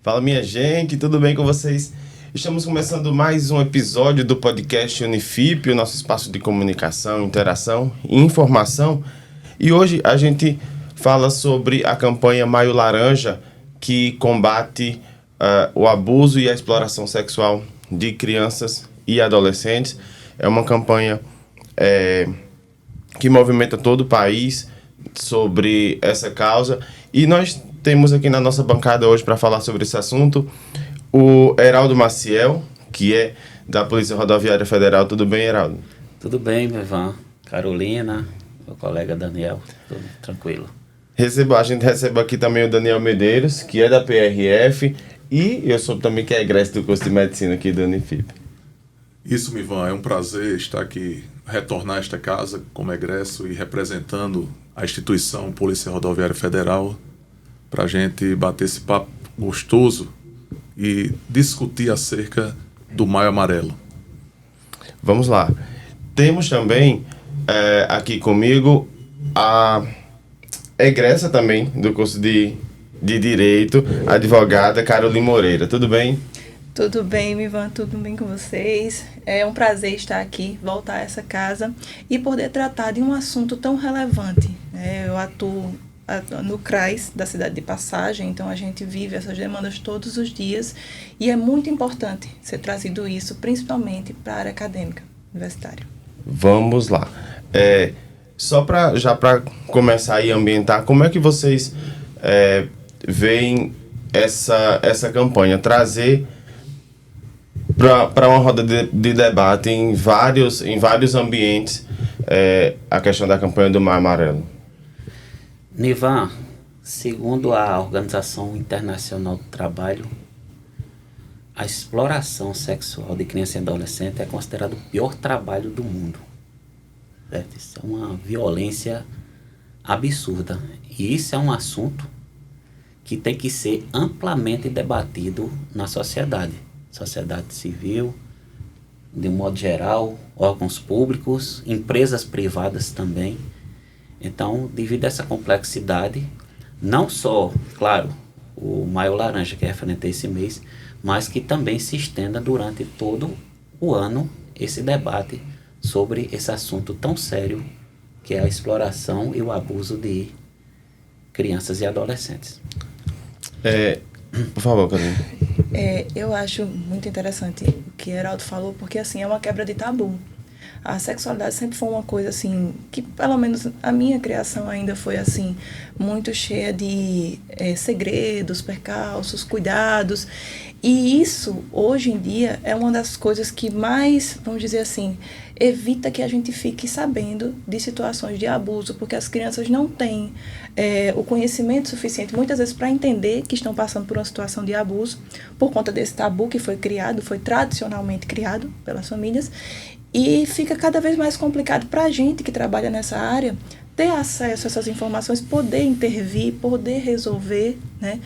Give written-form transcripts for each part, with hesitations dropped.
Fala, minha gente, tudo bem com vocês? Estamos começando mais um episódio do podcast Unifip, o nosso espaço de comunicação, interação e informação. E hoje a gente fala sobre a campanha Maio Laranja, que combate o abuso e a exploração sexual de crianças e adolescentes. É uma campanha que movimenta todo o país sobre essa causa. E nós temos aqui na nossa bancada hoje para falar sobre esse assunto o Heraldo Maciel, que é da Polícia Rodoviária Federal. Tudo bem, Heraldo? Tudo bem, meu irmão. Carolina, meu colega Daniel, tudo tranquilo. A gente recebe aqui também o Daniel Medeiros, que é da PRF, e eu soube também que é egresso do curso de medicina aqui do Unifip. Isso, Mivan, é um prazer estar aqui, retornar a esta casa como egresso e representando a instituição Polícia Rodoviária Federal, para a gente bater esse papo gostoso e discutir acerca do Maio Amarelo. Vamos lá. Temos também aqui comigo a egressa também do curso de Direito, a advogada Carolina Moreira. Tudo bem? Tudo bem, Mivan, tudo bem com vocês? É um prazer estar aqui, voltar a essa casa e poder tratar de um assunto tão relevante. Eu atuo no CRAS da cidade de Passagem, então a gente vive essas demandas todos os dias e é muito importante ser trazido isso, principalmente para a área acadêmica, universitária. Vamos lá. Só para começar a ambientar, como é que vocês veem essa campanha? Trazer para uma roda de debate em vários ambientes a questão da campanha do Maio Amarelo. Nivan, segundo a Organização Internacional do Trabalho, a exploração sexual de criança e adolescente é considerado o pior trabalho do mundo. Certo? Isso é uma violência absurda. E isso é um assunto que tem que ser amplamente debatido na sociedade civil, de um modo geral, órgãos públicos, empresas privadas também. Então, devido a essa complexidade, não só, claro, o Maio Laranja, que é referente a esse mês, mas que também se estenda durante todo o ano esse debate sobre esse assunto tão sério que é a exploração e o abuso de crianças e adolescentes. Por favor, Carolina. Eu acho muito interessante o que Heraldo falou, porque assim, é uma quebra de tabu. A sexualidade sempre foi uma coisa assim, que pelo menos a minha criação ainda foi assim, muito cheia de segredos, percalços, cuidados. E isso, hoje em dia, é uma das coisas que mais, vamos dizer assim, evita que a gente fique sabendo de situações de abuso, porque as crianças não têm o conhecimento suficiente, muitas vezes, para entender que estão passando por uma situação de abuso, por conta desse tabu que foi tradicionalmente criado pelas famílias. E fica cada vez mais complicado para a gente que trabalha nessa área ter acesso a essas informações, poder intervir, poder resolver, né?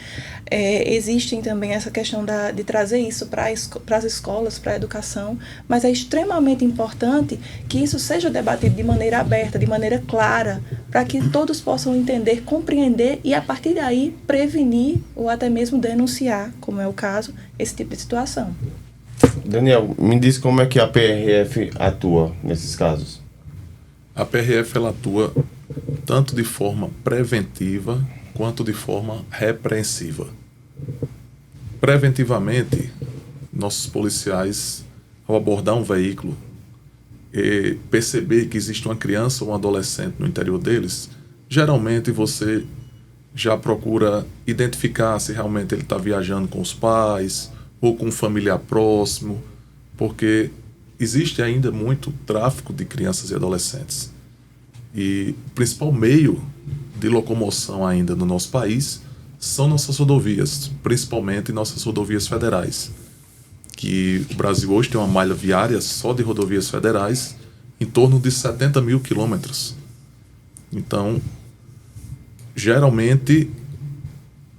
Existem também essa questão de trazer isso para as escolas, para a educação, mas é extremamente importante que isso seja debatido de maneira aberta, de maneira clara, para que todos possam entender, compreender e, a partir daí, prevenir ou até mesmo denunciar, como é o caso, esse tipo de situação. Daniel, me diz como é que a PRF atua nesses casos. A PRF ela atua tanto de forma preventiva quanto de forma repreensiva. Preventivamente, nossos policiais, ao abordar um veículo e perceber que existe uma criança ou um adolescente no interior deles, geralmente você já procura identificar se realmente ele está viajando com os pais ou com um familiar próximo, porque existe ainda muito tráfico de crianças e adolescentes. E o principal meio de locomoção ainda no nosso país são nossas rodovias, principalmente nossas rodovias federais, que o Brasil hoje tem uma malha viária só de rodovias federais em torno de 70 mil quilômetros. Então, geralmente,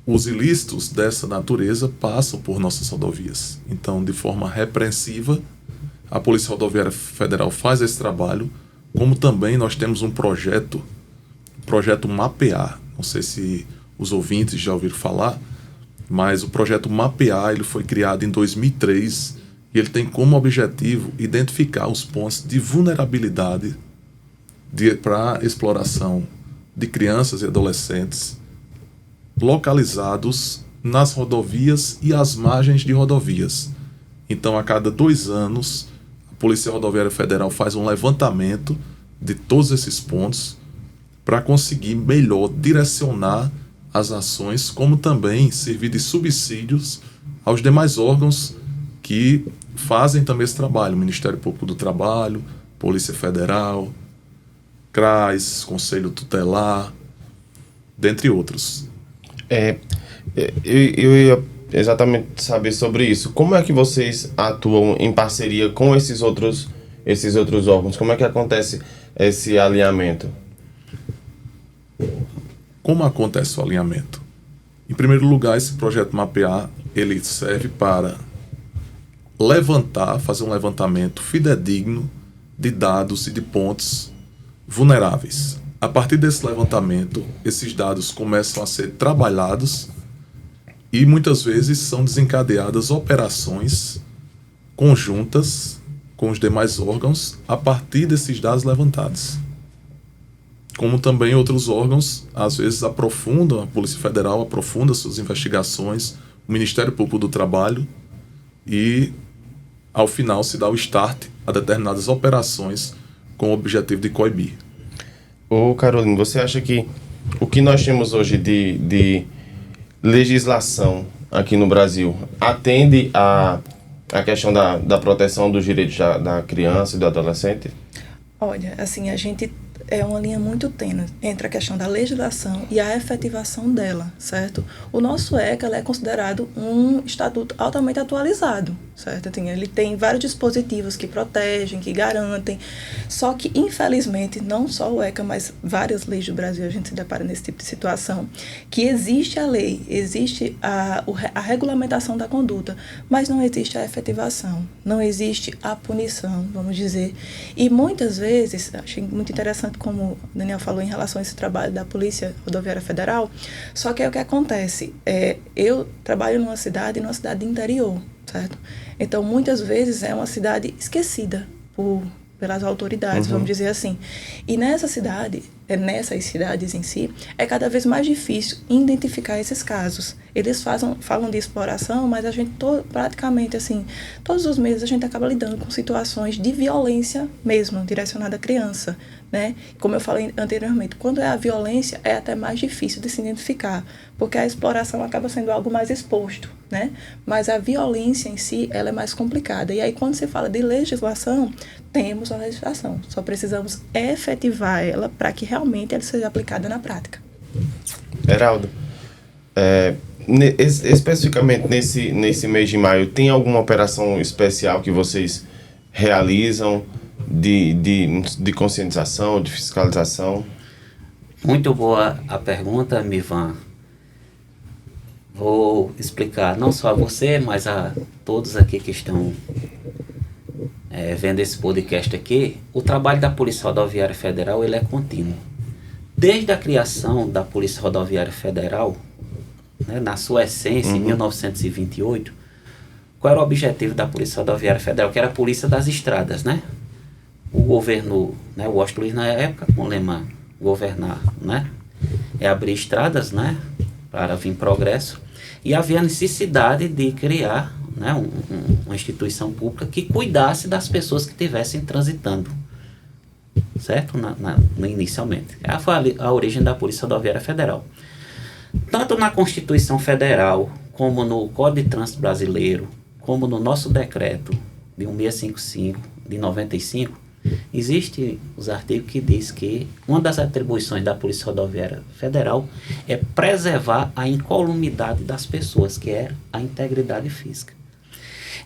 os ilícitos dessa natureza passam por nossas rodovias. Então, de forma repreensiva, a Polícia Rodoviária Federal faz esse trabalho como também nós temos um projeto Mapear. Não sei se os ouvintes já ouviram falar, mas o projeto Mapear ele foi criado em 2003 e ele tem como objetivo identificar os pontos de vulnerabilidade para exploração de crianças e adolescentes localizados nas rodovias e às margens de rodovias. Então, a cada 2 anos, a Polícia Rodoviária Federal faz um levantamento de todos esses pontos para conseguir melhor direcionar as ações, como também servir de subsídios aos demais órgãos que fazem também esse trabalho. Ministério Público do Trabalho, Polícia Federal, CRAS, Conselho Tutelar, dentre outros. Eu ia exatamente saber sobre isso. Como é que vocês atuam em parceria com esses outros órgãos? Como é que acontece esse alinhamento? Como acontece o alinhamento? Em primeiro lugar, esse projeto Mapear, ele serve para fazer um levantamento fidedigno de dados e de pontos vulneráveis. A partir desse levantamento, esses dados começam a ser trabalhados e muitas vezes são desencadeadas operações conjuntas com os demais órgãos a partir desses dados levantados. Como também outros órgãos, às vezes a Polícia Federal aprofunda suas investigações, o Ministério Público do Trabalho, e ao final se dá o start a determinadas operações com o objetivo de coibir. Ô Carolina, você acha que o que nós temos hoje de legislação aqui no Brasil atende a questão da proteção dos direitos da criança e do adolescente? Olha, assim, a gente é uma linha muito tênue entre a questão da legislação e a efetivação dela, certo? O nosso ECA é considerado um estatuto altamente atualizado, certo? Ele tem vários dispositivos que protegem, que garantem, só que, infelizmente, não só o ECA, mas várias leis do Brasil, a gente se depara nesse tipo de situação, que existe a lei, existe a regulamentação da conduta, mas não existe a efetivação, não existe a punição, vamos dizer. E muitas vezes, achei muito interessante como o Daniel falou em relação a esse trabalho da Polícia Rodoviária Federal, só que é o que acontece, eu trabalho numa cidade interior, certo? Então, muitas vezes é uma cidade esquecida pelas autoridades, vamos dizer assim. E nessas cidades em si, é cada vez mais difícil identificar esses casos. Eles falam de exploração, mas a gente praticamente, assim, todos os meses a gente acaba lidando com situações de violência mesmo, direcionada à criança, né? Como eu falei anteriormente, quando é a violência, é até mais difícil de se identificar, porque a exploração acaba sendo algo mais exposto, né? Mas a violência em si, ela é mais complicada. E aí, quando se fala de legislação, temos a legislação, só precisamos efetivar ela para que realmente ela seja aplicada na prática. Heraldo, especificamente nesse mês de maio, tem alguma operação especial que vocês realizam de conscientização, de fiscalização? Muito boa a pergunta, Mivan. Vou explicar não só a você, mas a todos aqui que estão vendo esse podcast aqui. O trabalho da Polícia Rodoviária Federal ele é contínuo. Desde a criação da Polícia Rodoviária Federal, né, na sua essência, em 1928, qual era o objetivo da Polícia Rodoviária Federal? Que era a polícia das estradas, né? O governo, né, o Washington Luiz na época, com o lema governar, né? É abrir estradas, né? Para vir progresso. E havia a necessidade de criar, né, uma instituição pública que cuidasse das pessoas que estivessem transitando, certo? Inicialmente. Essa foi a origem da Polícia Rodoviária Federal. Tanto na Constituição Federal, como no Código de Trânsito Brasileiro, como no nosso decreto de 1655 de 95, existe os artigos que diz que uma das atribuições da Polícia Rodoviária Federal é preservar a incolumidade das pessoas, que é a integridade física.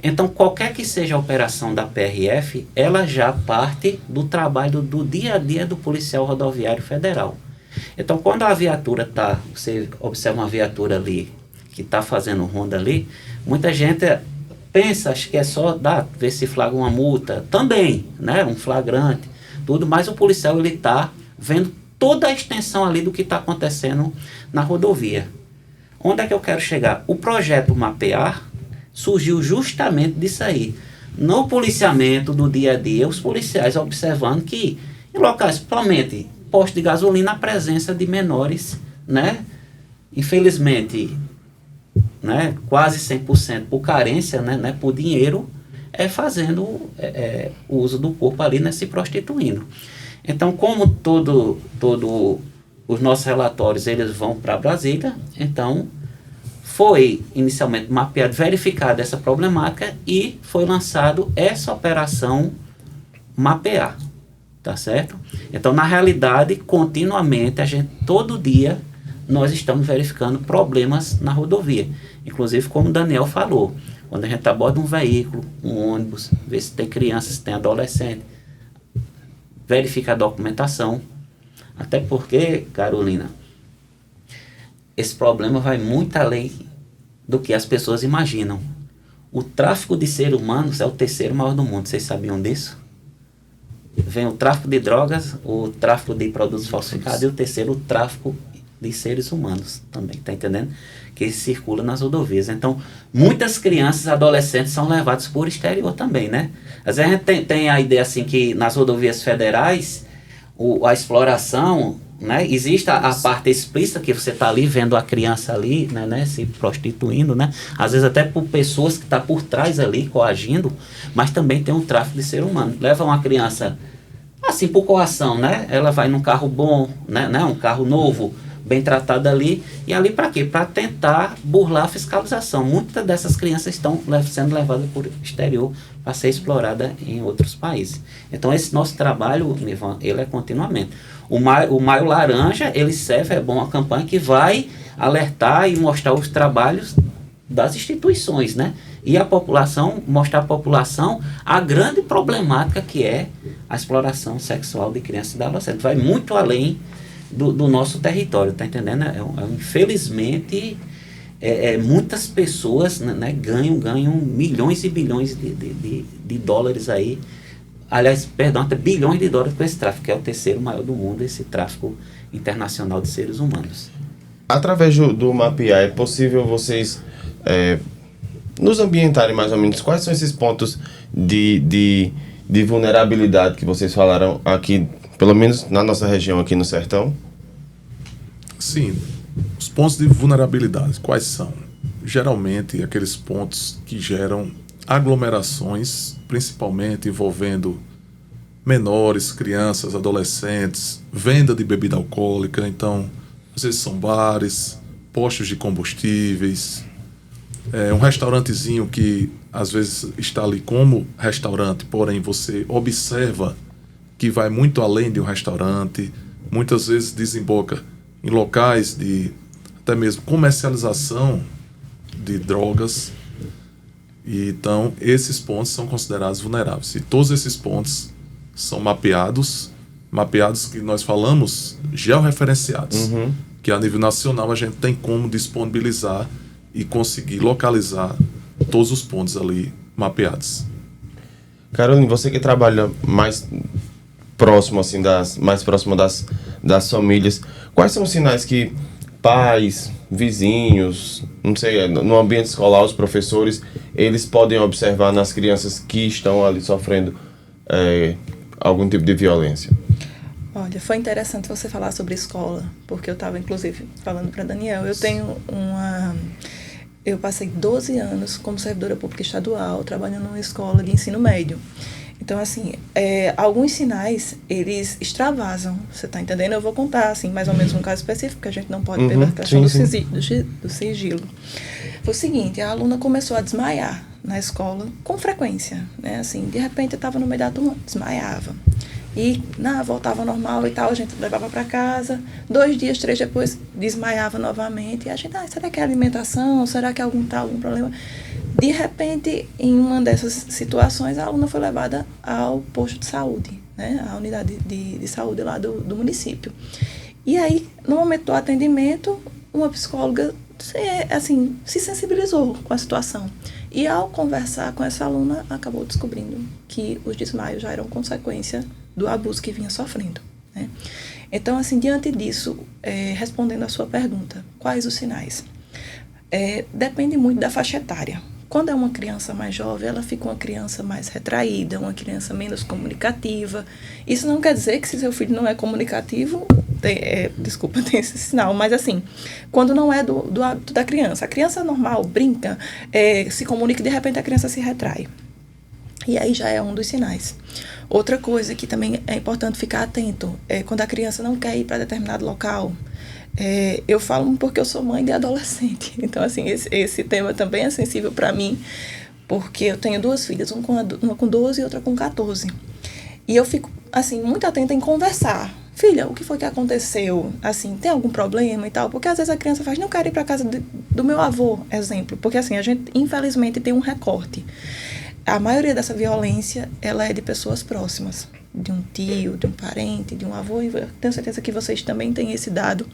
Então, qualquer que seja a operação da PRF, ela já parte do trabalho do dia a dia do policial rodoviário federal. Então, quando a viatura você observa uma viatura ali, que está fazendo ronda ali, muita gente pensa, acho que é só ver se flagra uma multa, também, né, um flagrante, tudo, mas o policial ele está vendo toda a extensão ali do que está acontecendo na rodovia. Onde é que eu quero chegar? O projeto Mapear surgiu justamente disso aí. No policiamento do dia a dia, os policiais observando que em locais, principalmente postos de gasolina, a presença de menores, né? Infelizmente, né, quase 100% por carência, né, por dinheiro, fazendo o uso do corpo ali, né, se prostituindo. Então, como todo os nossos relatórios eles vão para Brasília, então foi inicialmente mapeado, verificada essa problemática e foi lançado essa operação Mapear, tá certo? Então, na realidade, continuamente, todo dia, nós estamos verificando problemas na rodovia. Inclusive, como o Daniel falou, quando a gente aborda um veículo, um ônibus, vê se tem criança, se tem adolescente, verifica a documentação. Até porque, Carolina, esse problema vai muito além do que as pessoas imaginam. O tráfico de seres humanos é o terceiro maior do mundo. Vocês sabiam disso? Vem o tráfico de drogas, o tráfico de produtos falsificados e o terceiro, o tráfico de seres humanos também, tá entendendo? Que circula nas rodovias. Então, muitas crianças e adolescentes são levados por exterior também, né? Às vezes a gente tem a ideia assim que nas rodovias federais a exploração, né? Existe a parte explícita que você está ali vendo a criança ali, né, se prostituindo, né? Às vezes até por pessoas que estão por trás ali coagindo, mas também tem um tráfico de ser humano. Leva uma criança assim por coação, né? Ela vai num carro bom, né, um carro novo, bem tratado ali, e ali para quê? Para tentar burlar a fiscalização. Muitas dessas crianças estão sendo levadas por exterior para ser explorada em outros países. Então esse nosso trabalho, Nivan, ele é continuamente. O Maio Laranja, ele serve, é bom uma campanha que vai alertar e mostrar os trabalhos das instituições, né? E a população, mostrar à população a grande problemática que é a exploração sexual de crianças e adolescentes. Vai muito além do nosso território, tá entendendo? Infelizmente, muitas pessoas, né, ganham milhões e bilhões de dólares aí. Aliás, perdão, até bilhões de dólares com esse tráfico, que é o terceiro maior do mundo, esse tráfico internacional de seres humanos. Através do Mapear, é possível vocês nos ambientarem mais ou menos quais são esses pontos de vulnerabilidade que vocês falaram aqui, pelo menos na nossa região aqui no Sertão? Sim, os pontos de vulnerabilidade, quais são? Geralmente, aqueles pontos que geram aglomerações, principalmente envolvendo menores, crianças, adolescentes, venda de bebida alcoólica. Então, às vezes são bares, postos de combustíveis, um restaurantezinho que às vezes está ali como restaurante, porém você observa que vai muito além de um restaurante, muitas vezes desemboca em locais de até mesmo comercialização de drogas. E então esses pontos são considerados vulneráveis. E todos esses pontos são mapeados que nós falamos georreferenciados, que a nível nacional a gente tem como disponibilizar e conseguir localizar todos os pontos ali mapeados. Caroline, você que trabalha mais próximo assim mais próximo das famílias, quais são os sinais que pais, vizinhos, não sei, no ambiente escolar, os professores, eles podem observar nas crianças que estão ali sofrendo algum tipo de violência? Olha, foi interessante você falar sobre escola, porque eu estava, inclusive, falando para Daniel. Eu passei 12 anos como servidora pública estadual, trabalhando numa escola de ensino médio. Então, assim, alguns sinais, eles extravasam, você está entendendo? Eu vou contar, assim, mais ou menos um caso específico, que a gente não pode pela questão do sigilo. Foi o seguinte, a aluna começou a desmaiar na escola com frequência, né? Assim, de repente eu estava no meio da turma, desmaiava. E voltava ao normal e tal, a gente levava para casa, 2 dias, 3 depois, desmaiava novamente. E a gente, será que é alimentação? Será que é algum problema? De repente, em uma dessas situações, a aluna foi levada ao posto de saúde, né? A unidade de saúde lá do município. E aí, no momento do atendimento, uma psicóloga se sensibilizou com a situação. E ao conversar com essa aluna, acabou descobrindo que os desmaios já eram consequência do abuso que vinha sofrendo, né? Então, assim, diante disso, respondendo a sua pergunta, quais os sinais? Depende muito da faixa etária. Quando é uma criança mais jovem, ela fica uma criança mais retraída, uma criança menos comunicativa. Isso não quer dizer que se seu filho não é comunicativo, tem esse sinal, mas assim, quando não é do hábito da criança. A criança normal brinca, se comunica e de repente a criança se retrai. E aí já é um dos sinais. Outra coisa que também é importante ficar atento é quando a criança não quer ir para determinado local. Eu falo porque eu sou mãe de adolescente. Então, assim, esse tema também é sensível para mim, porque eu tenho 2 filhas, uma com 12 e outra com 14. E eu fico, assim, muito atenta em conversar. Filha, o que foi que aconteceu? Assim, tem algum problema e tal? Porque às vezes a criança faz, não quero ir para casa do meu avô, exemplo. Porque, assim, a gente, infelizmente, tem um recorte. A maioria dessa violência, ela é de pessoas próximas. De um tio, de um parente, de um avô. E eu tenho certeza que vocês também têm esse dado.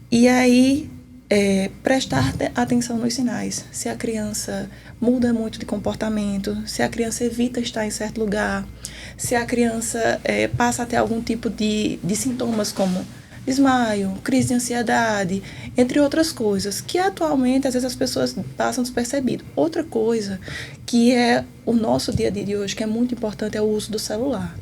E aí, prestar atenção nos sinais. Se a criança muda muito de comportamento, se a criança evita estar em certo lugar, se a criança passa a ter algum tipo de sintomas como desmaio, crise de ansiedade, entre outras coisas, que atualmente às vezes as pessoas passam despercebido. Outra coisa que é o nosso dia a dia de hoje, que é muito importante, é o uso do celular.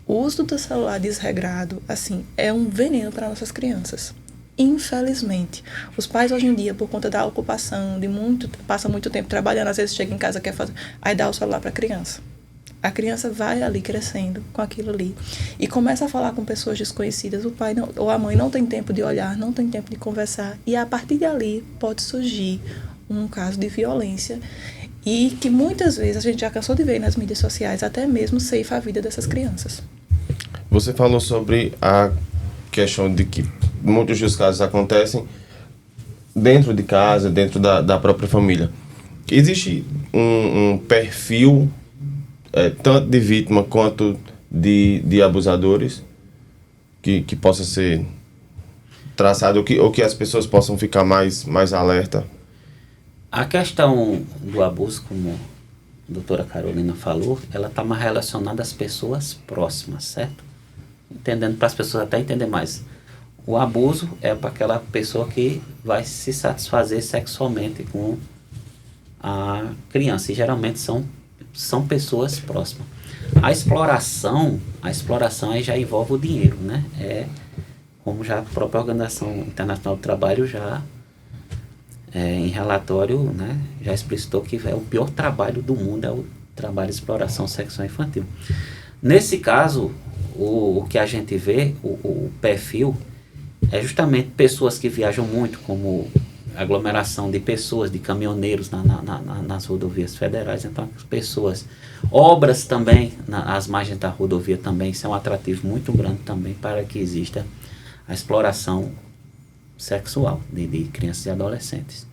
O uso do celular desregrado, assim, é um veneno para nossas crianças. Infelizmente, os pais hoje em dia, por conta da ocupação, passa muito tempo trabalhando, às vezes chega em casa, quer fazer, aí dá o celular para a criança. A criança vai ali crescendo com aquilo ali e começa a falar com pessoas desconhecidas. O pai ou a mãe não tem tempo de olhar, não tem tempo de conversar. E a partir dali pode surgir um caso de violência e que muitas vezes a gente já cansou de ver nas mídias sociais, até mesmo ceifa a vida dessas crianças. Você falou sobre a questão de que muitos dos casos acontecem dentro de casa, dentro da própria família. Existe um perfil tanto de vítima quanto de abusadores que possa ser traçado ou que as pessoas possam ficar mais alerta? A questão do abuso, como a doutora Carolina falou, ela está mais relacionada às pessoas próximas, certo? Entendendo, para as pessoas até entender mais. O abuso é para aquela pessoa que vai se satisfazer sexualmente com a criança, e geralmente são pessoas próximas. A exploração aí já envolve o dinheiro, né? Como já a própria Organização Internacional do Trabalho já em relatório, né, já explicitou que o pior trabalho do mundo é o trabalho de exploração sexual infantil. Nesse caso, o que a gente vê, o perfil, é justamente pessoas que viajam muito, como aglomeração de pessoas, de caminhoneiros nas rodovias federais. Então, as pessoas, obras também, nas margens da rodovia também, isso é um atrativo muito grande também para que exista a exploração sexual de crianças e adolescentes.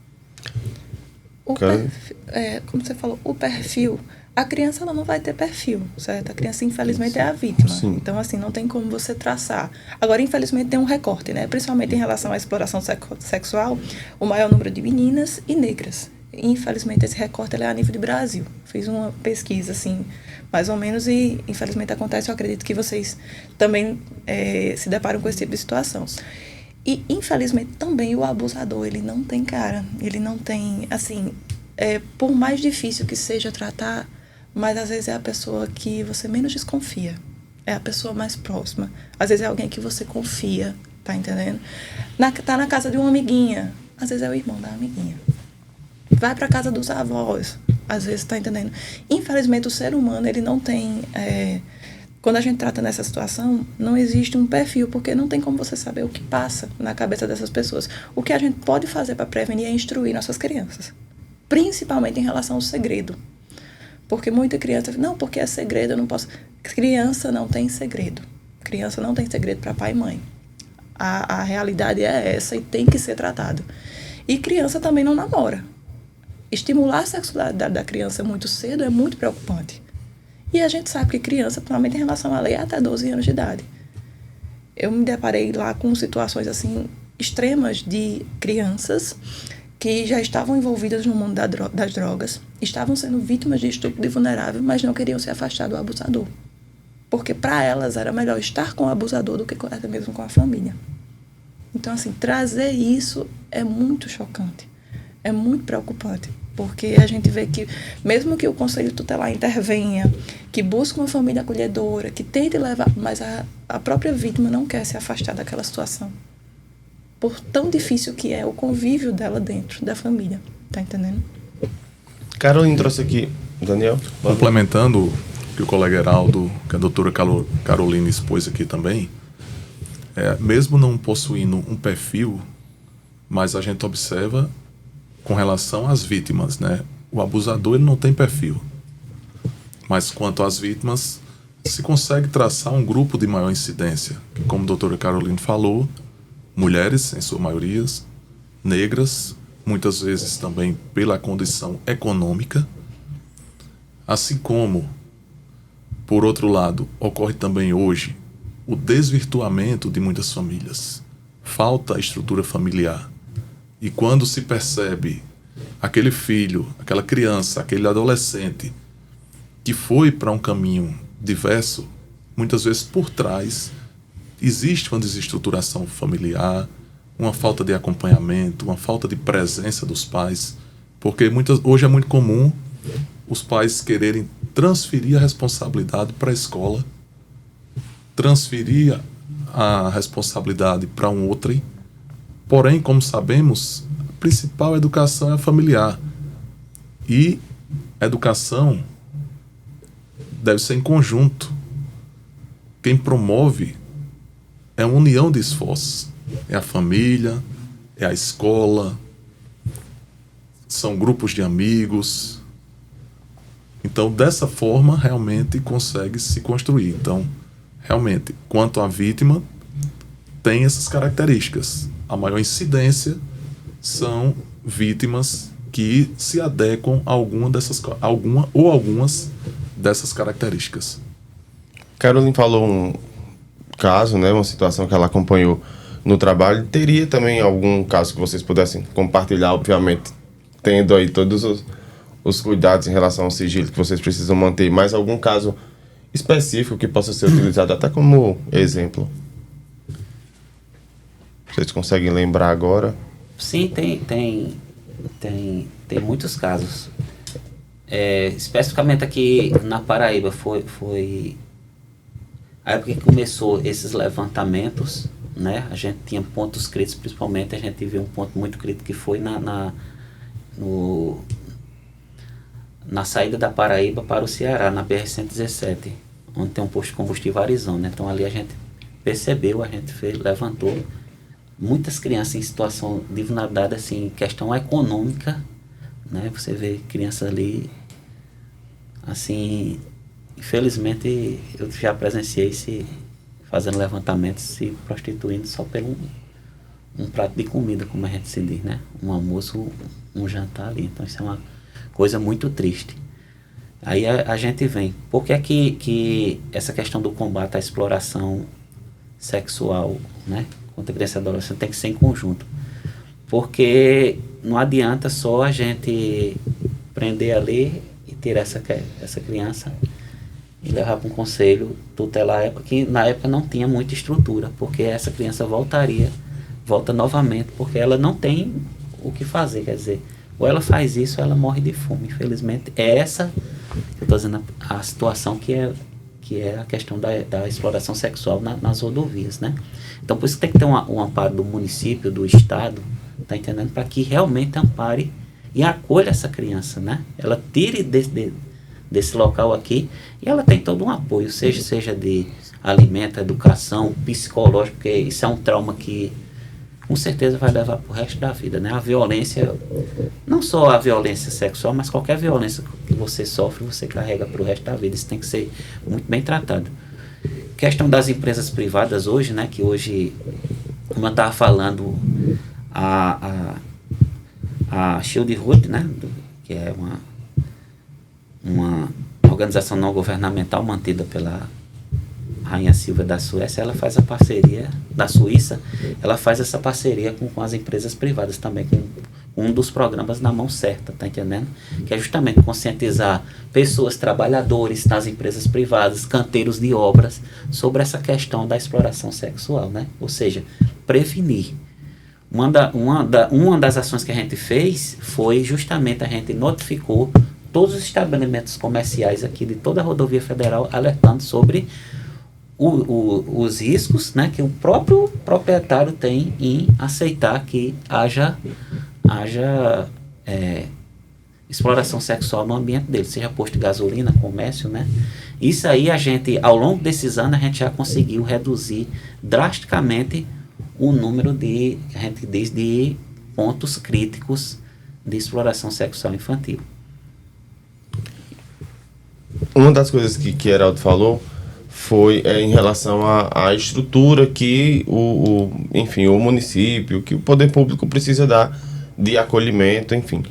Como você falou, o perfil, a criança ela não vai ter perfil, certo? A criança, infelizmente, é a vítima. Sim. Então, assim, não tem como você traçar. Agora, infelizmente, tem um recorte, né? Principalmente em relação à exploração sexual, o maior número de meninas e negras. Infelizmente, esse recorte é a nível de Brasil. Fiz uma pesquisa, assim, mais ou menos, e infelizmente acontece. Eu acredito que vocês também se deparam com esse tipo de situação. E, infelizmente, também o abusador, ele não tem cara, ele não tem, assim, por mais difícil que seja tratar, mas às vezes é a pessoa que você menos desconfia, é a pessoa mais próxima, às vezes é alguém que você confia, tá entendendo? Tá na casa de uma amiguinha, às vezes é o irmão da amiguinha. Vai pra casa dos avós, às vezes, tá entendendo? Infelizmente, o ser humano, ele não tem... Quando a gente trata nessa situação, não existe um perfil, porque não tem como você saber o que passa na cabeça dessas pessoas. O que a gente pode fazer para prevenir é instruir nossas crianças, principalmente em relação ao segredo. Porque muita criança não, porque é segredo, eu não posso... Criança não tem segredo. Criança não tem segredo para pai e mãe. A realidade é essa e tem que ser tratado. E criança também não namora. Estimular a sexualidade da criança muito cedo é muito preocupante. E a gente sabe que criança, principalmente em relação à lei, é até 12 anos de idade. Eu me deparei lá com situações assim extremas de crianças que já estavam envolvidas no mundo das drogas, estavam sendo vítimas de estupro de vulnerável, mas não queriam se afastar do abusador. porque para elas era melhor estar com o abusador do que até mesmo com a família. Então, assim, trazer isso é muito chocante, é muito preocupante, porque a gente vê que, mesmo que o Conselho Tutelar intervenha, que busque uma família acolhedora, que tente levar, mas a própria vítima não quer se afastar daquela situação, por tão difícil que é o convívio dela dentro da família, tá entendendo? Caroline trouxe aqui, Daniel. Complementando o que o colega Heraldo, que a doutora Caroline expôs aqui também, mesmo não possuindo um perfil, mas a gente observa com relação às vítimas, né? O abusador ele não tem perfil, mas quanto às vítimas, se consegue traçar um grupo de maior incidência, que, como a doutora Caroline falou, mulheres, em sua maioria, negras, muitas vezes também pela condição econômica, assim como, por outro lado, ocorre também hoje o desvirtuamento de muitas famílias. Falta a estrutura familiar. E quando se percebe aquele filho, aquela criança, aquele adolescente que foi para um caminho diverso, muitas vezes por trás existe uma desestruturação familiar, uma falta de acompanhamento, uma falta de presença dos pais, porque hoje é muito comum os pais quererem transferir a responsabilidade para a escola, transferir a responsabilidade para um outro, porém, como sabemos, a principal educação é a familiar. E a educação deve ser em conjunto. Quem promove é uma união de esforços. É a família, é a escola, são grupos de amigos. Então, dessa forma, realmente consegue se construir. Então, realmente, quanto à vítima, tem essas características. A maior incidência são vítimas que se adequam a algumas dessas características. Caroline falou um caso, né, uma situação que ela acompanhou no trabalho. Teria também algum caso que vocês pudessem compartilhar, obviamente, tendo aí todos os cuidados em relação ao sigilo que vocês precisam manter, mas algum caso específico que possa ser utilizado até como exemplo? Vocês conseguem lembrar agora? Sim, tem muitos casos. Especificamente aqui na Paraíba foi a época que começou esses levantamentos, né? A gente tinha pontos críticos, principalmente a gente viu um ponto muito crítico que foi na saída da Paraíba para o Ceará, na BR-117, onde tem um posto de combustível Arizona. Então ali a gente percebeu, levantou muitas crianças em situação de vulnerabilidade, assim, questão econômica, né? Você vê crianças ali, assim, infelizmente eu já presenciei fazendo levantamentos, se prostituindo só pelo um prato de comida, como a gente se diz, né? Um almoço, um jantar ali. Então isso é uma coisa muito triste. Aí a gente vem. Por que é que essa questão do combate à exploração sexual, né, contra a criança e adolescente tem que ser em conjunto? Porque não adianta só a gente prender ali e tirar essa criança e levar para um conselho tutelar, que na época não tinha muita estrutura, porque essa criança volta novamente, porque ela não tem o que fazer, quer dizer, ou ela faz isso ou ela morre de fome. Infelizmente, é essa, eu estou dizendo, a situação que é a questão da exploração sexual nas rodovias, né? Então, por isso que tem que ter um amparo do município, do estado, tá entendendo? Para que realmente ampare e acolha essa criança, né? Ela tire desse local aqui e ela tem todo um apoio, seja de alimento, educação, psicológico, porque isso é um trauma que com certeza vai levar para o resto da vida, né? A violência, não só a violência sexual, mas qualquer violência que você sofre, você carrega para o resto da vida. Isso tem que ser muito bem tratado. Questão das empresas privadas hoje, né? Que hoje, como eu estava falando, a Childhood, né? Que é uma organização não governamental mantida pela Rainha Silvia da Suécia, ela faz a parceria, da Suíça, ela faz essa parceria com as empresas privadas também, com um dos programas na mão certa, tá entendendo? Que é justamente conscientizar pessoas, trabalhadores nas empresas privadas, canteiros de obras, sobre essa questão da exploração sexual, né? Ou seja, prevenir. Uma das ações que a gente fez foi justamente a gente notificou todos os estabelecimentos comerciais aqui de toda a rodovia federal, alertando sobre os riscos, né, que o próprio proprietário tem em aceitar que haja exploração sexual no ambiente dele, seja posto de gasolina, comércio, né? Isso aí a gente, ao longo desses anos, a gente já conseguiu reduzir drasticamente o número que a gente diz de pontos críticos de exploração sexual infantil. Uma das coisas que Heraldo falou foi em relação à estrutura que enfim, o município, que o poder público precisa dar de acolhimento, enfim.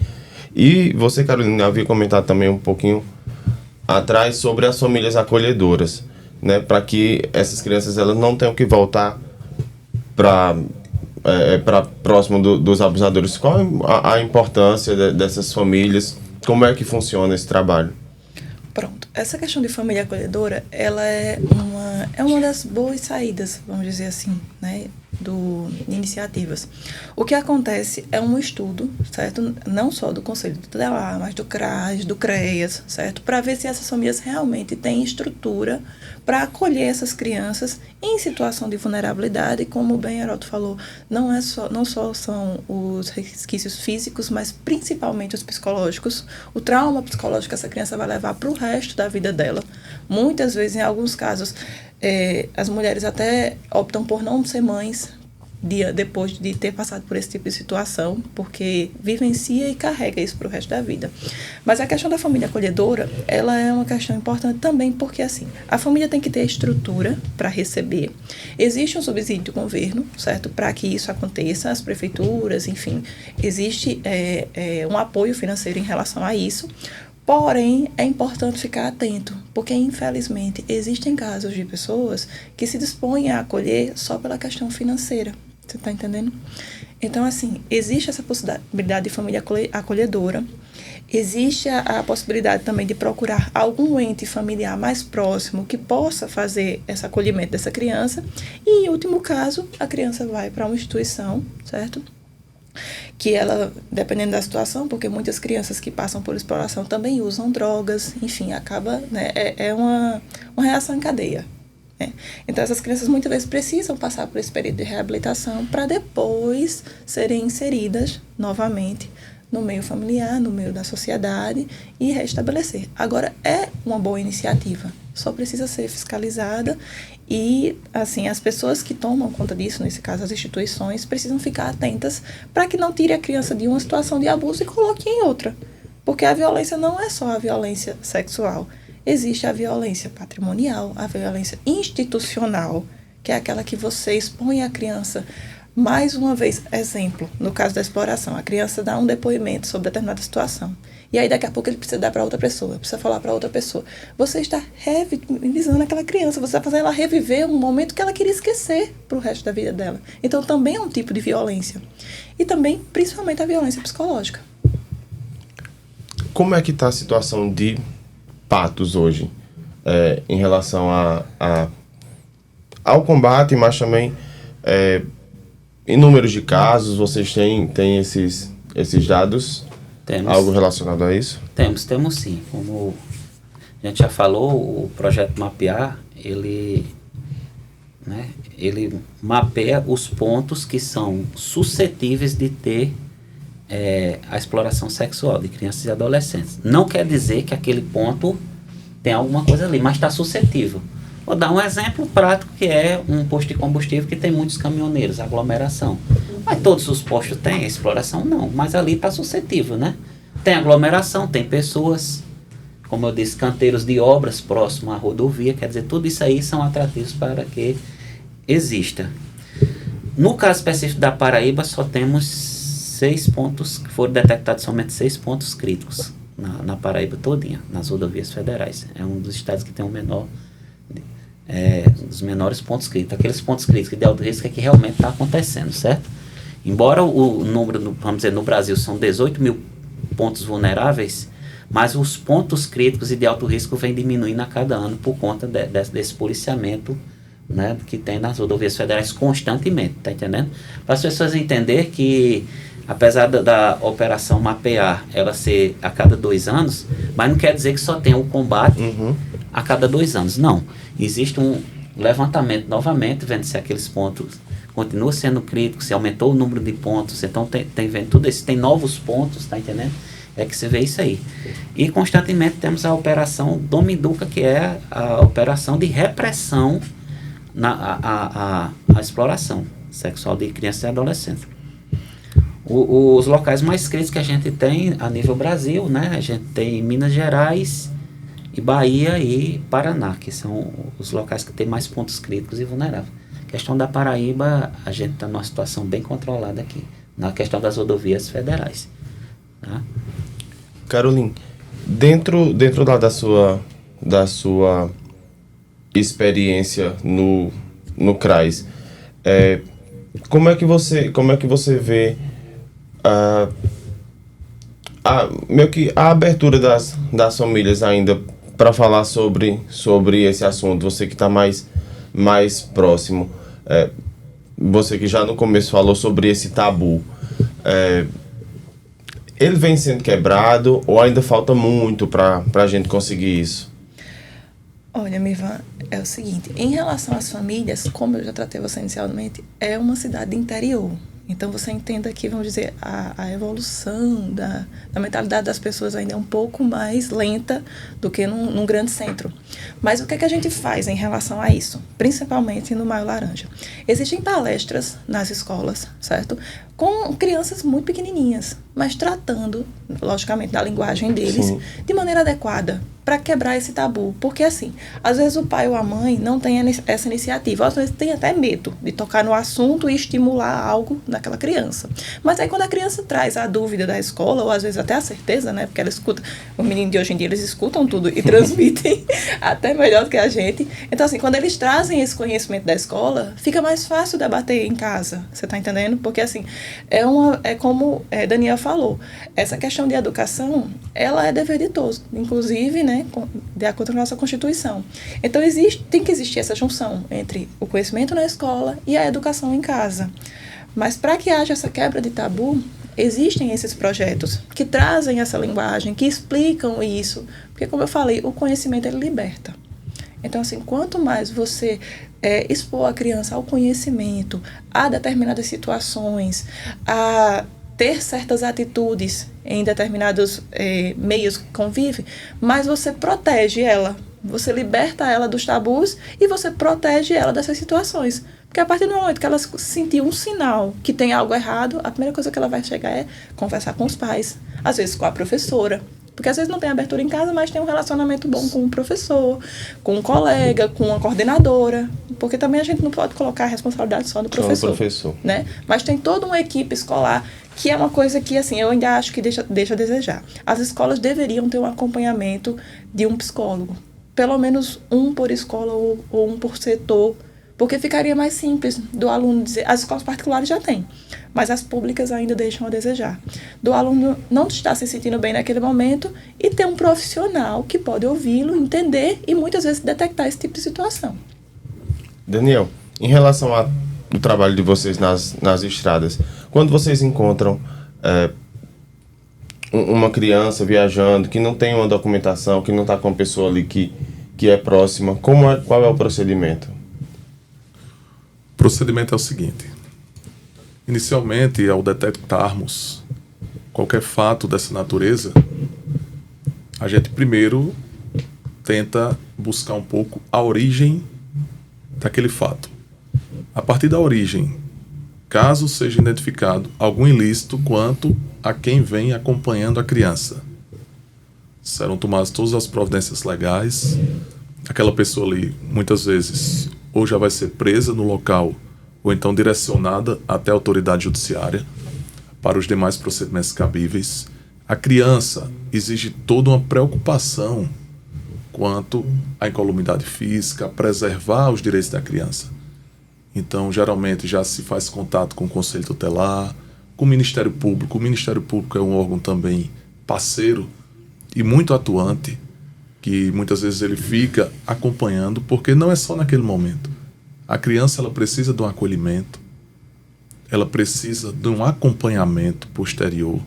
E você, Carolina, havia comentado também um pouquinho atrás sobre as famílias acolhedoras, né, para que essas crianças elas não tenham que voltar para próximo dos abusadores. Qual a importância dessas famílias? Como é que funciona esse trabalho? Pronto. Essa questão de família acolhedora, ela é uma das boas saídas, vamos dizer assim, né, de iniciativas. O que acontece é um estudo, certo? Não só do Conselho Tutelar, mas do CRAS, do CREAS, certo? Para ver se essas famílias realmente têm estrutura para acolher essas crianças em situação de vulnerabilidade, como o bem Heraldo falou, não só são os resquícios físicos, mas principalmente os psicológicos. O trauma psicológico que essa criança vai levar para o resto da vida dela. Muitas vezes, em alguns casos, as mulheres até optam por não ser mães depois de ter passado por esse tipo de situação, porque vivencia e carrega isso para o resto da vida. Mas a questão da família acolhedora, ela é uma questão importante também, porque assim, a família tem que ter estrutura para receber. Existe um subsídio do governo, certo? Para que isso aconteça, as prefeituras, enfim, existe um apoio financeiro em relação a isso. Porém, é importante ficar atento, porque, infelizmente, existem casos de pessoas que se dispõem a acolher só pela questão financeira. Você está entendendo? Então, assim, existe essa possibilidade de família acolhedora. Existe a possibilidade também de procurar algum ente familiar mais próximo que possa fazer esse acolhimento dessa criança. E, em último caso, a criança vai para uma instituição, certo? Que ela, dependendo da situação, porque muitas crianças que passam por exploração também usam drogas, enfim, acaba, né, é uma reação em cadeia. Né? Então, essas crianças muitas vezes precisam passar por esse período de reabilitação para depois serem inseridas novamente no meio familiar, no meio da sociedade e restabelecer. Agora, é uma boa iniciativa, só precisa ser fiscalizada e, assim, as pessoas que tomam conta disso, nesse caso as instituições, precisam ficar atentas para que não tire a criança de uma situação de abuso e coloque em outra. Porque a violência não é só a violência sexual. Existe a violência patrimonial, a violência institucional, que é aquela que você expõe a criança. Mais uma vez, exemplo, no caso da exploração, a criança dá um depoimento sobre determinada situação. E aí, daqui a pouco, ele precisa dar para outra pessoa, precisa falar para outra pessoa. Você está revitalizando aquela criança, você está fazendo ela reviver um momento que ela queria esquecer para o resto da vida dela. Então, também é um tipo de violência. E também, principalmente, a violência psicológica. Como é que está a situação de Patos hoje, em relação ao combate, mas também em números de casos? Vocês têm esses dados? Temos. Algo relacionado a isso? Temos sim. Como a gente já falou, o projeto Mapear, ele mapeia os pontos que são suscetíveis de ter a exploração sexual de crianças e adolescentes. Não quer dizer que aquele ponto tem alguma coisa ali, mas está suscetível. Vou dar um exemplo prático, que é um posto de combustível que tem muitos caminhoneiros, aglomeração. Mas todos os postos têm exploração? Não, mas ali está suscetível, né? Tem aglomeração, tem pessoas, como eu disse, canteiros de obras próximo à rodovia, quer dizer, tudo isso aí são atrativos para que exista. No caso específico da Paraíba, só temos 6 pontos, que foram detectados somente 6 pontos críticos na Paraíba todinha, nas rodovias federais. É um dos estados que tem um dos menores pontos críticos. Aqueles pontos críticos de alto risco é que realmente está acontecendo, certo? Embora o número, vamos dizer, no Brasil são 18 mil pontos vulneráveis, mas os pontos críticos e de alto risco vêm diminuindo a cada ano por conta desse policiamento, né, que tem nas rodovias federais constantemente, tá entendendo? Para as pessoas entenderem que, apesar da operação mapear ela ser a cada 2 anos, mas não quer dizer que só tem o combate a cada 2 anos, não. Existe um levantamento novamente, vendo se aqueles pontos continuam sendo críticos, se aumentou o número de pontos, então tem vendo tudo isso, tem novos pontos, tá entendendo? É que você vê isso aí. E constantemente temos a operação Domiduca, que é a operação de repressão a exploração sexual de crianças e adolescentes. Os locais mais críticos que a gente tem a nível Brasil, né? A gente tem Minas Gerais, e Bahia e Paraná, que são os locais que tem mais pontos críticos e vulneráveis. A questão da Paraíba, a gente está numa situação bem controlada aqui, na questão das rodovias federais. Tá? Caroline, dentro lá da sua experiência no CRAS, como é que você vê meio que a abertura das famílias ainda para falar sobre esse assunto? Você que está mais próximo, você que já no começo falou sobre esse tabu, ele vem sendo quebrado ou ainda falta muito para a gente conseguir isso? Olha, Mirvan, é o seguinte, em relação às famílias, como eu já tratei você inicialmente, é uma cidade interior. Então, você entenda que, vamos dizer, a evolução da mentalidade das pessoas ainda é um pouco mais lenta do que num grande centro. Mas o que é que a gente faz em relação a isso? Principalmente no Maio Laranja. Existem palestras nas escolas, certo? Com crianças muito pequenininhas, mas tratando, logicamente, da linguagem deles, sim, de maneira adequada, para quebrar esse tabu. Porque, assim, às vezes o pai ou a mãe não tem essa iniciativa, às vezes tem até medo de tocar no assunto e estimular algo naquela criança. Mas aí, quando a criança traz a dúvida da escola, ou às vezes até a certeza, né, porque ela escuta, os meninos de hoje em dia, eles escutam tudo e transmitem até melhor do que a gente. Então, assim, quando eles trazem esse conhecimento da escola, fica mais fácil debater em casa, você tá entendendo? Porque, assim, é como Daniel falou, essa questão de educação, ela é dever de todos, inclusive, né, de acordo com a nossa Constituição. Então, tem que existir essa junção entre o conhecimento na escola e a educação em casa. Mas para que haja essa quebra de tabu, existem esses projetos que trazem essa linguagem, que explicam isso. Porque, como eu falei, o conhecimento, ele liberta. Então, assim, quanto mais você expor a criança ao conhecimento, a determinadas situações, a ter certas atitudes em determinados meios que convive, mais você protege ela, você liberta ela dos tabus e você protege ela dessas situações. Porque a partir do momento que ela sentir um sinal que tem algo errado, a primeira coisa que ela vai chegar é conversar com os pais, às vezes com a professora. Porque às vezes não tem abertura em casa, mas tem um relacionamento bom com o professor, com um colega, com a coordenadora. Porque também a gente não pode colocar a responsabilidade só no professor. Né? Mas tem toda uma equipe escolar, que é uma coisa que, assim, eu ainda acho que deixa a desejar. As escolas deveriam ter um acompanhamento de um psicólogo. Pelo menos um por escola ou um por setor. Porque ficaria mais simples do aluno dizer... As escolas particulares já têm, mas as públicas ainda deixam a desejar. Do aluno não estar se sentindo bem naquele momento e ter um profissional que pode ouvi-lo, entender e muitas vezes detectar esse tipo de situação. Daniel, em relação ao trabalho de vocês nas estradas, quando vocês encontram uma criança viajando que não tem uma documentação, que não está com uma pessoa ali que é próxima, qual é o procedimento? O procedimento é o seguinte: inicialmente, ao detectarmos qualquer fato dessa natureza, a gente primeiro tenta buscar um pouco a origem daquele fato. A partir da origem, caso seja identificado algum ilícito quanto a quem vem acompanhando a criança, serão tomadas todas as providências legais. Aquela pessoa ali, muitas vezes, ou já vai ser presa no local, ou então direcionada até a autoridade judiciária para os demais procedimentos cabíveis. A criança exige toda uma preocupação quanto à incolumidade física, a preservar os direitos da criança. Então, geralmente, já se faz contato com o Conselho Tutelar, com o Ministério Público. O Ministério Público é um órgão também parceiro e muito atuante, que muitas vezes ele fica acompanhando, porque não é só naquele momento. A criança ela precisa de um acolhimento, ela precisa de um acompanhamento posterior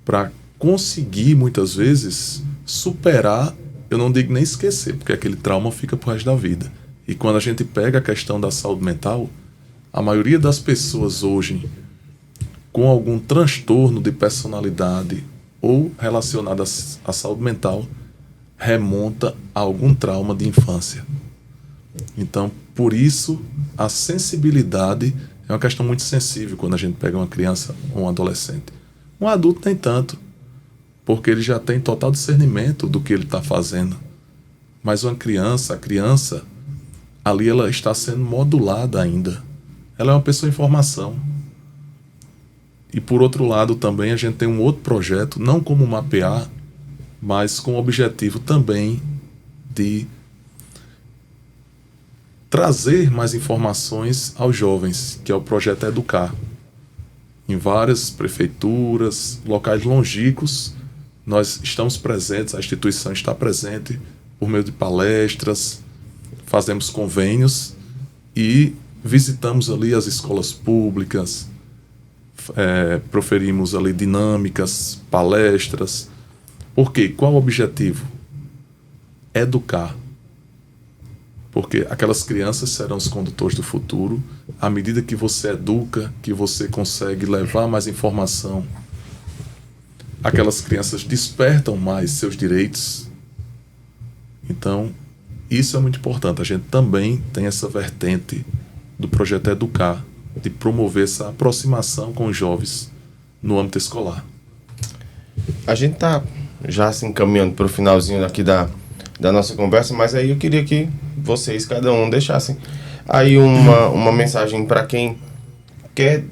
para conseguir, muitas vezes, superar, eu não digo nem esquecer, porque aquele trauma fica pro resto da vida. E quando a gente pega a questão da saúde mental, a maioria das pessoas hoje com algum transtorno de personalidade ou relacionado à saúde mental remonta a algum trauma de infância. Então, por isso, a sensibilidade é uma questão muito sensível quando a gente pega uma criança ou um adolescente. Um adulto nem tanto, porque ele já tem total discernimento do que ele está fazendo. Mas uma criança, a criança, ali ela está sendo modulada ainda. Ela é uma pessoa em formação. E por outro lado também a gente tem um outro projeto, não como mapear, mas com o objetivo também de trazer mais informações aos jovens, que é o projeto Educar. Em várias prefeituras, locais longínquos, nós estamos presentes, a instituição está presente por meio de palestras, fazemos convênios e visitamos ali as escolas públicas, proferimos ali dinâmicas, palestras. Por quê? Qual o objetivo? Educar. Porque aquelas crianças serão os condutores do futuro. À medida que você educa, que você consegue levar mais informação, aquelas crianças despertam mais seus direitos. Então, isso é muito importante. A gente também tem essa vertente do projeto Educar, de promover essa aproximação com os jovens no âmbito escolar. A gente está já se encaminhando para o finalzinho aqui da nossa conversa, mas aí eu queria que vocês, cada um, deixassem aí uma mensagem para quem quer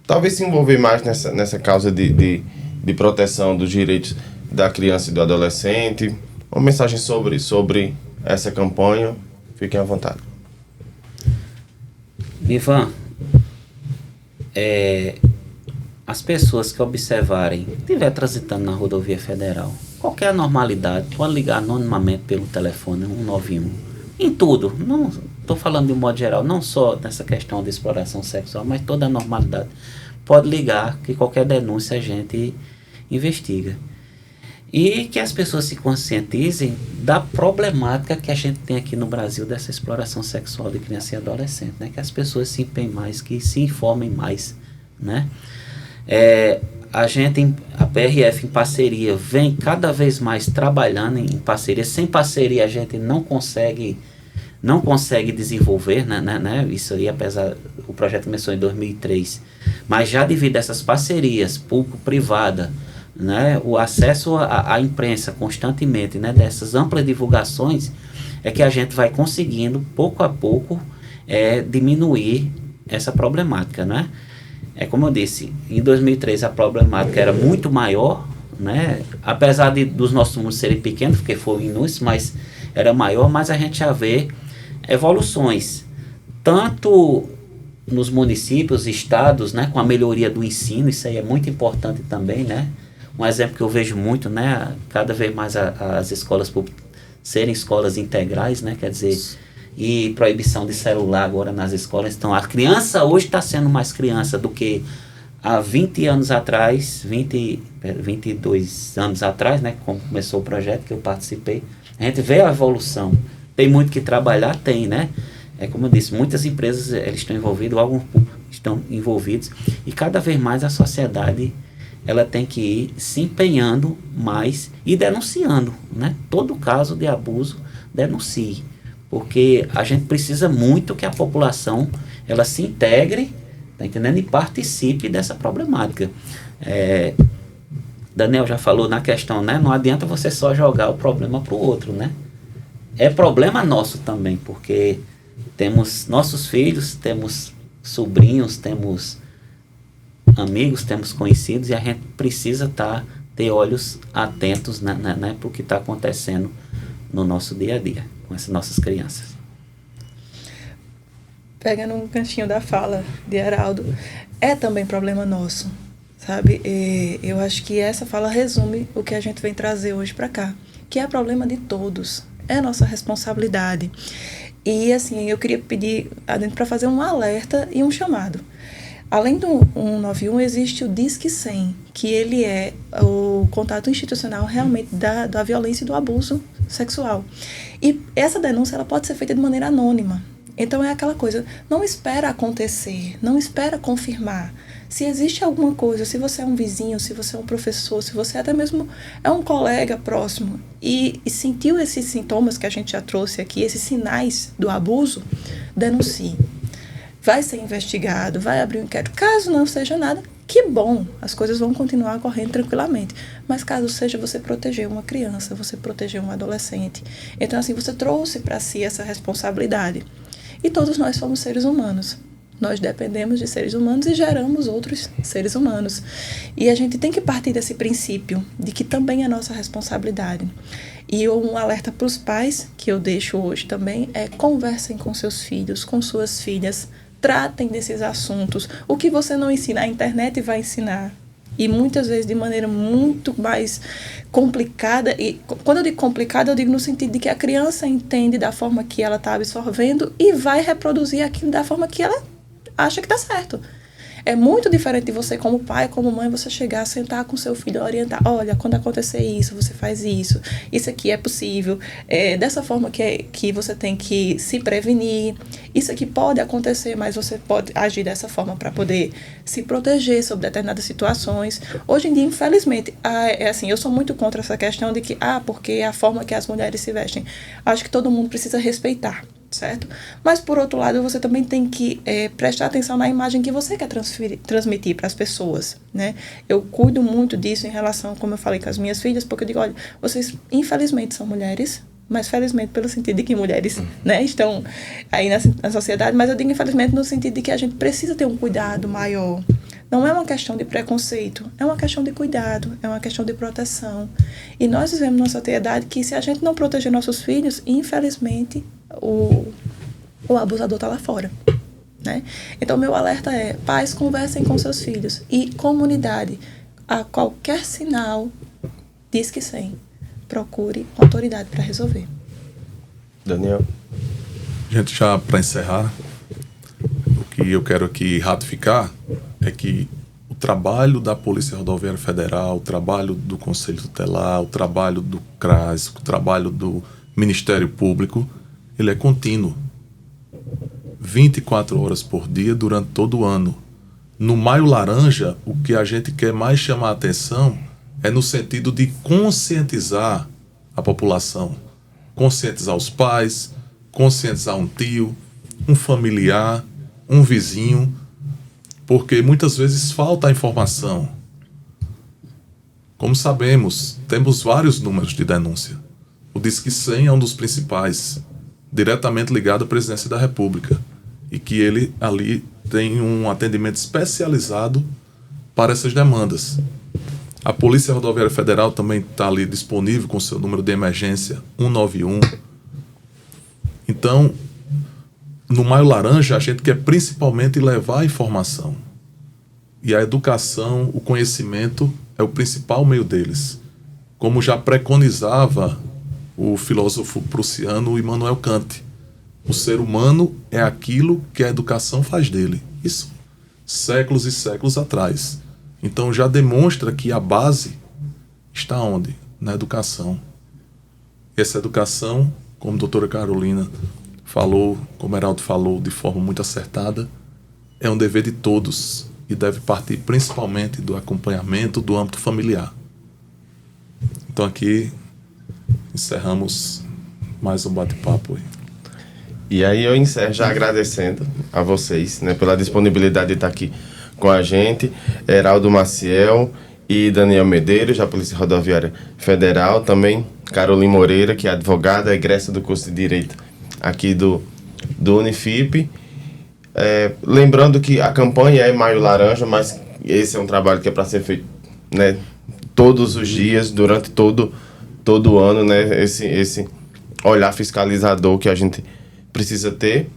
talvez se envolver mais nessa causa de proteção dos direitos da criança e do adolescente. Uma mensagem sobre essa campanha. Fiquem à vontade. Ivan, as pessoas que observarem, estiver transitando na rodovia federal, qualquer anormalidade, pode ligar anonimamente pelo telefone 191. Em tudo, não estou falando de um modo geral, não só nessa questão de exploração sexual, mas toda anormalidade. Pode ligar, que qualquer denúncia a gente investiga. E que as pessoas se conscientizem da problemática que a gente tem aqui no Brasil dessa exploração sexual de criança e adolescente, né? Que as pessoas se empenhem mais, que se informem mais, né? A PRF em parceria vem cada vez mais trabalhando em parceria. Sem parceria a gente não consegue desenvolver, né? Isso aí, apesar, o projeto começou em 2003, mas já devido a essas parcerias público-privada, né, o acesso à imprensa constantemente, né, dessas amplas divulgações, é que a gente vai conseguindo, pouco a pouco, diminuir essa problemática, né? Como eu disse, em 2003 a problemática era muito maior, né? Apesar dos nossos números serem pequenos, porque foi inútil, mas era maior, mas a gente já vê evoluções, tanto nos municípios, estados, né, com a melhoria do ensino. Isso aí é muito importante também, né? Um exemplo que eu vejo muito, né, cada vez mais as escolas públicas serem escolas integrais, né, quer dizer, e proibição de celular agora nas escolas. Então, a criança hoje está sendo mais criança do que há 20 anos atrás, 22 anos atrás, né, quando começou o projeto que eu participei. A gente vê a evolução. Tem muito que trabalhar, tem, né? Como eu disse, muitas empresas eles estão envolvidas, alguns estão envolvidos, e cada vez mais a sociedade ela tem que ir se empenhando mais e denunciando, né? Todo caso de abuso, denuncie, porque a gente precisa muito que a população ela se integre, tá entendendo? E participe dessa problemática. Daniel já falou na questão, né? Não adianta você só jogar o problema para o outro, né? É problema nosso também, porque temos nossos filhos, temos sobrinhos, temos amigos, temos conhecidos, e a gente precisa ter olhos atentos, né, para o que está acontecendo no nosso dia a dia com essas nossas crianças. pegando um ganchinho da fala de Heraldo, é também problema nosso, sabe? Eu acho que essa fala resume o que a gente vem trazer hoje para cá, que é problema de todos, é nossa responsabilidade. E, assim, eu queria pedir a dentro para fazer um alerta e um chamado. Além do 191, existe o Disque 100, que ele é o contato institucional realmente da violência e do abuso sexual. E essa denúncia ela pode ser feita de maneira anônima. Então é aquela coisa, não espera acontecer, não espera confirmar. Se existe alguma coisa, se você é um vizinho, se você é um professor, se você até mesmo é um colega próximo e sentiu esses sintomas que a gente já trouxe aqui, esses sinais do abuso, denuncie. Vai ser investigado, vai abrir um inquérito. Caso não seja nada, que bom, as coisas vão continuar correndo tranquilamente. Mas caso seja você proteger uma criança, você proteger um adolescente. Então, assim, você trouxe para si essa responsabilidade. E todos nós somos seres humanos. Nós dependemos de seres humanos e geramos outros seres humanos. E a gente tem que partir desse princípio de que também é nossa responsabilidade. E um alerta para os pais, que eu deixo hoje também, é conversem com seus filhos, com suas filhas, tratem desses assuntos. O que você não ensina, a internet vai ensinar. E muitas vezes de maneira muito mais complicada. E quando eu digo complicada, eu digo no sentido de que a criança entende da forma que ela está absorvendo e vai reproduzir aquilo da forma que ela acha que está certo. É muito diferente de você, como pai, como mãe, você chegar, sentar com seu filho, orientar. Olha, quando acontecer isso, você faz isso. Isso aqui é possível. Dessa forma que você tem que se prevenir. Isso aqui pode acontecer, mas você pode agir dessa forma para poder se proteger sobre determinadas situações. Hoje em dia, infelizmente, assim, eu sou muito contra essa questão de que, porque é a forma que as mulheres se vestem. Acho que todo mundo precisa respeitar. Certo? Mas, por outro lado, você também tem que prestar atenção na imagem que você quer transmitir para as pessoas, né? Eu cuido muito disso em relação, como eu falei com as minhas filhas, porque eu digo, olha, vocês infelizmente são mulheres, mas felizmente pelo sentido de que mulheres, né, estão aí na sociedade, mas eu digo infelizmente no sentido de que a gente precisa ter um cuidado maior. Não é uma questão de preconceito, é uma questão de cuidado, é uma questão de proteção. E nós vivemos numa sociedade que, se a gente não proteger nossos filhos, infelizmente, o abusador está lá fora, né? Então, meu alerta é: pais, conversem com seus filhos. E comunidade, a qualquer sinal, Disque 100, procure autoridade para resolver. Daniel? Gente, já para encerrar, o que eu quero aqui ratificar é que o trabalho da Polícia Rodoviária Federal, o trabalho do Conselho Tutelar, o trabalho do CRAS, o trabalho do Ministério Público, ele é contínuo. 24 horas por dia durante todo o ano. No Maio Laranja, o que a gente quer mais chamar a atenção é no sentido de conscientizar a população. Conscientizar os pais, conscientizar um tio, um familiar, um vizinho, porque muitas vezes falta a informação. Como sabemos, temos vários números de denúncia. O Disque 100 é um dos principais, diretamente ligado à Presidência da República, e que ele ali tem um atendimento especializado para essas demandas. A Polícia Rodoviária Federal também está ali disponível com seu número de emergência 191. Então, no Maio Laranja, a gente quer principalmente levar a informação. E a educação, o conhecimento é o principal meio deles. Como já preconizava o filósofo prussiano Immanuel Kant. O ser humano é aquilo que a educação faz dele. Isso séculos e séculos atrás. Então já demonstra que a base está onde? Na educação. Essa educação, como a doutora Carolina falou, como Heraldo falou de forma muito acertada, é um dever de todos e deve partir principalmente do acompanhamento do âmbito familiar. Então aqui encerramos mais um bate-papo aí. E aí eu encerro já agradecendo a vocês, né, pela disponibilidade de estar aqui com a gente, Heraldo Maciel e Daniel Medeiros, da Polícia Rodoviária Federal, também Carolina Moreira, que é advogada, egressa do curso de Direito aqui do Unifip. Lembrando que a campanha é Maio Laranja, mas esse é um trabalho que é para ser feito, né, todos os dias, durante todo o ano, né, esse olhar fiscalizador que a gente precisa ter.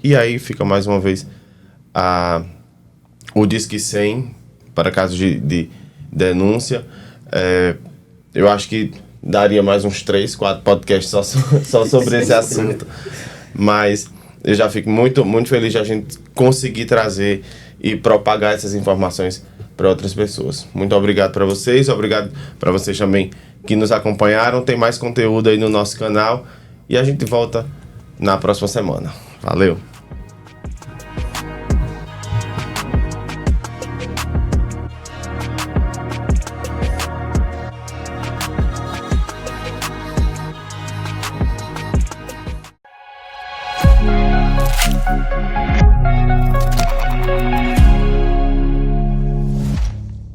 E aí fica mais uma vez o Disque 100 para casos de denúncia. Eu acho que daria mais uns 3, 4 podcasts só sobre esse assunto. Mas eu já fico muito, muito feliz de a gente conseguir trazer e propagar essas informações para outras pessoas. Muito obrigado para vocês, obrigado para vocês também que nos acompanharam. Tem mais conteúdo aí no nosso canal e a gente volta na próxima semana. Valeu!